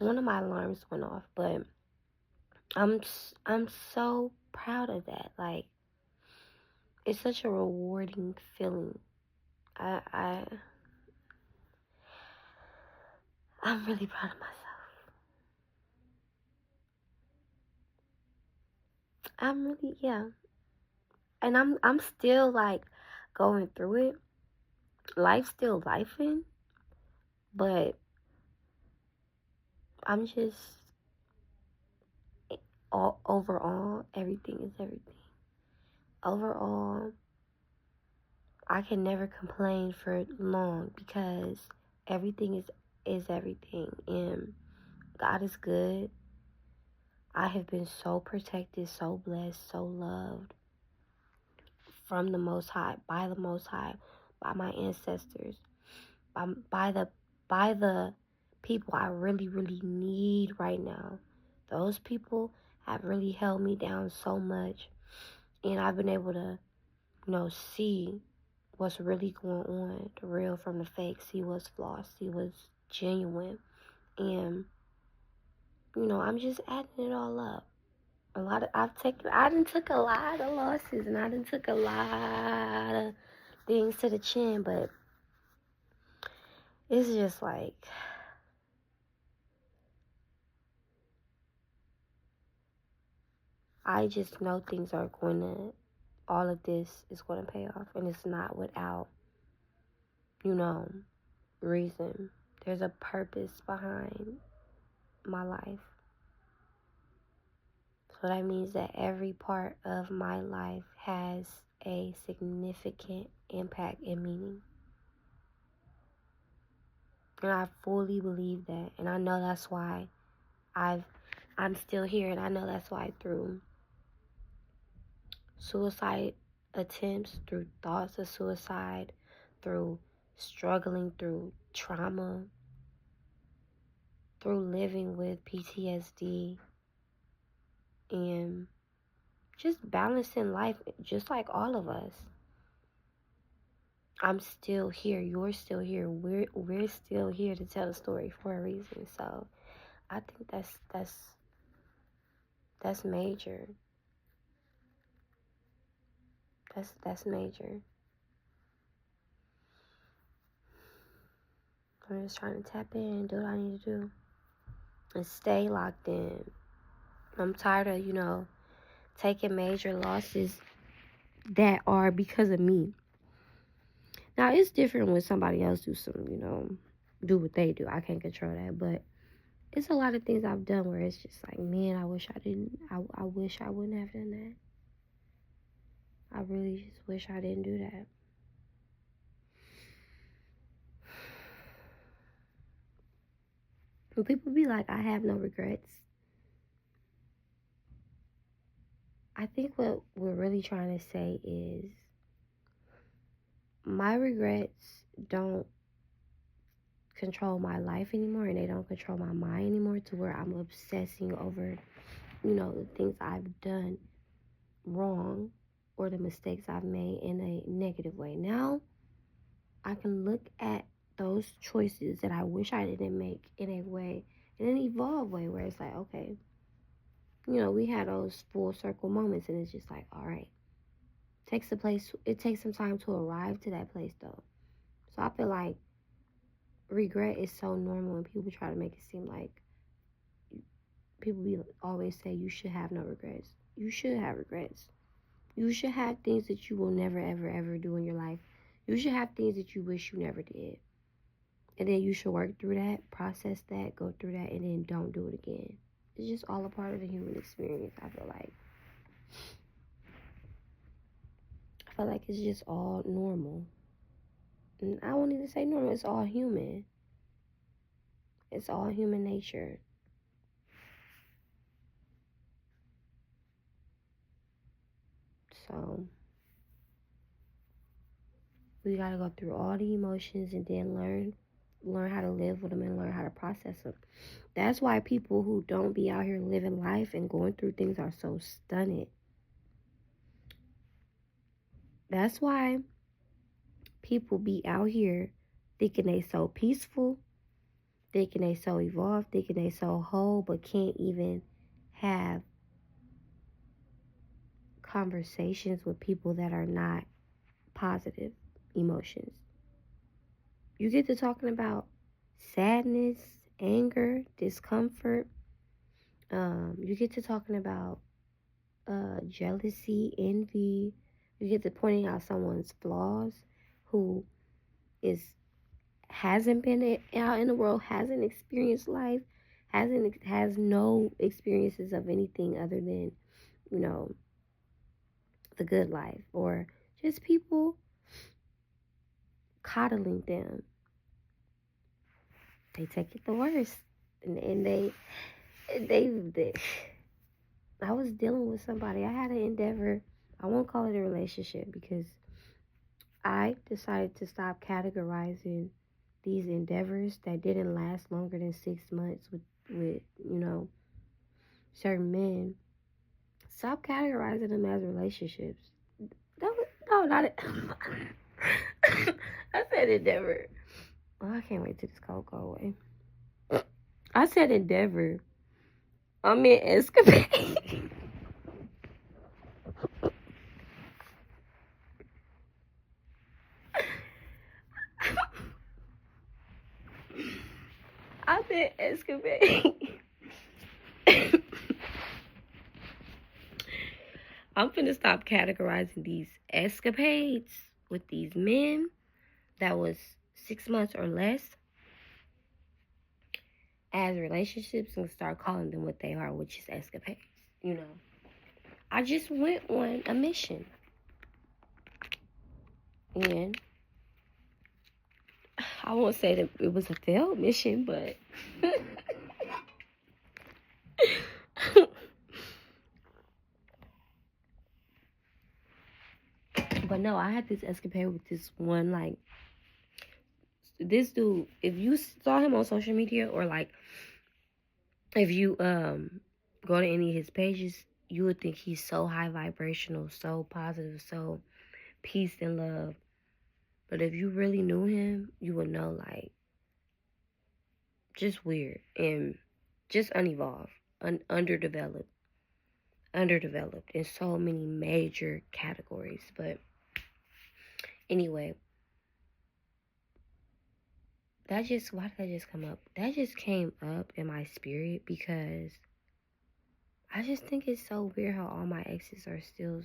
One of my alarms went off, but I'm so proud of that. Like, it's such a rewarding feeling. I'm really proud of myself. I'm really, yeah. And I'm still like going through it. Life's still lifing, but I'm just overall, everything is everything. Overall, I can never complain for long because everything is everything, and God is good. I have been so protected, so blessed, so loved from the Most High, by the Most High, by my ancestors, by the people I really, really need right now. Those people have really held me down so much, and I've been able to, see what's really going on, the real from the fake, see what's flawed, see what's genuine, and I'm just adding it all up. I done took a lot of losses, and I done took a lot of things to the chin, but it's just like, I just know all of this is going to pay off, and it's not without, reason. There's a purpose behind my life. So that means that every part of my life has a significant impact and meaning. And I fully believe that. And I know that's why I'm still here. And I know that's why through suicide attempts, through thoughts of suicide, through struggling through trauma, through living with PTSD, and just balancing life just like all of us. I'm still here. You're still here. We're still here to tell the story for a reason. So I think that's major. That's major. I'm just trying to tap in, do what I need to do, and stay locked in. I'm tired of, taking major losses that are because of me. Now, it's different when somebody else do what they do. I can't control that, but it's a lot of things I've done where it's just like, man, I wish I didn't. I wish I wouldn't have done that. I really just wish I didn't do that. When people be like, I have no regrets, I think what we're really trying to say is my regrets don't control my life anymore, and they don't control my mind anymore to where I'm obsessing over, the things I've done wrong or the mistakes I've made in a negative way. Now I can look at those choices that I wish I didn't make in an evolved way where it's like, okay, we had those full circle moments, and it's just like, all right, it takes some time to arrive to that place though. So I feel like regret is so normal, and people try to make it seem like always say you should have no regrets. You should have regrets. You should have things that you will never, ever, ever do in your life. You should have things that you wish you never did. And then you should work through that, process that, go through that, and then don't do it again. It's just all a part of the human experience, I feel like. I feel like it's just all normal. And I won't even say normal, it's all human. It's all human nature. So we gotta go through all the emotions and then learn how to live with them and learn how to process them. That's why people who don't be out here living life and going through things are so stunted. That's why people be out here thinking they so peaceful, thinking they so evolved, thinking they so whole, but can't even have conversations with people that are not positive emotions. You get to talking about sadness, anger, discomfort. You get to talking about jealousy, envy. You get to pointing out someone's flaws who hasn't been out in the world, hasn't experienced life, has no experiences of anything other than, you know, the good life, or just people coddling them. They take it the worst, and they I was dealing with somebody. I had an endeavor. I won't call it a relationship because I decided to stop categorizing these endeavors that didn't last longer than 6 months with certain men. Stop categorizing them as relationships. That was, no, not it. I said endeavor. Oh, I can't wait till this cold go away. I said endeavor. I meant escapade. I meant escapade. I'm finna stop categorizing these escapades with these men that was 6 months or less as relationships and start calling them what they are, which is escapades. I just went on a mission. And I won't say that it was a failed mission, but but no, I had this escapade with this one, like, this dude. If you saw him on social media, or like if you go to any of his pages, you would think he's so high vibrational, so positive, so peace and love. But if you really knew him, you would know, like, just weird and just unevolved, underdeveloped in so many major categories. But anyway, why did that just come up? That just came up in my spirit because I just think it's so weird how all my exes are still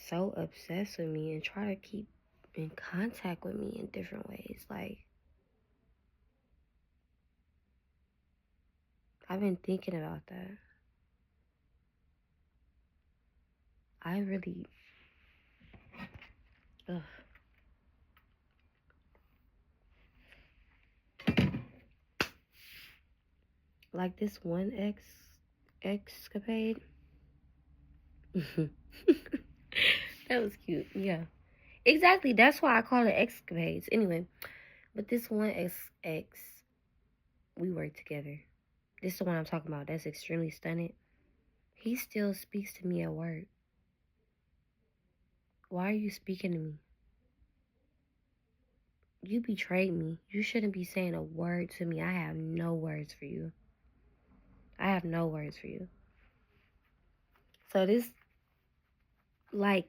so obsessed with me and try to keep in contact with me in different ways. Like, I've been thinking about that. I really, ugh. Like this one escapade. That was cute. Yeah, exactly. That's why I call it escapades. Anyway, but this one ex, we worked together. This is the one I'm talking about. That's extremely stunted. He still speaks to me at work. Why are you speaking to me? You betrayed me. You shouldn't be saying a word to me. I have no words for you. So this, like,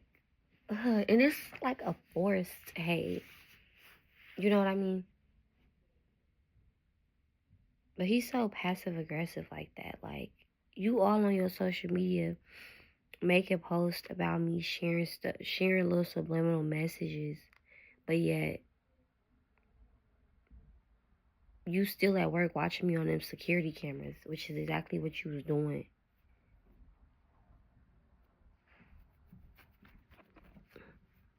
and it's like a forced hate. You know what I mean? But he's so passive aggressive like that. Like, you all on your social media make a post about me sharing little subliminal messages, but yet you still at work watching me on them security cameras, which is exactly what you was doing.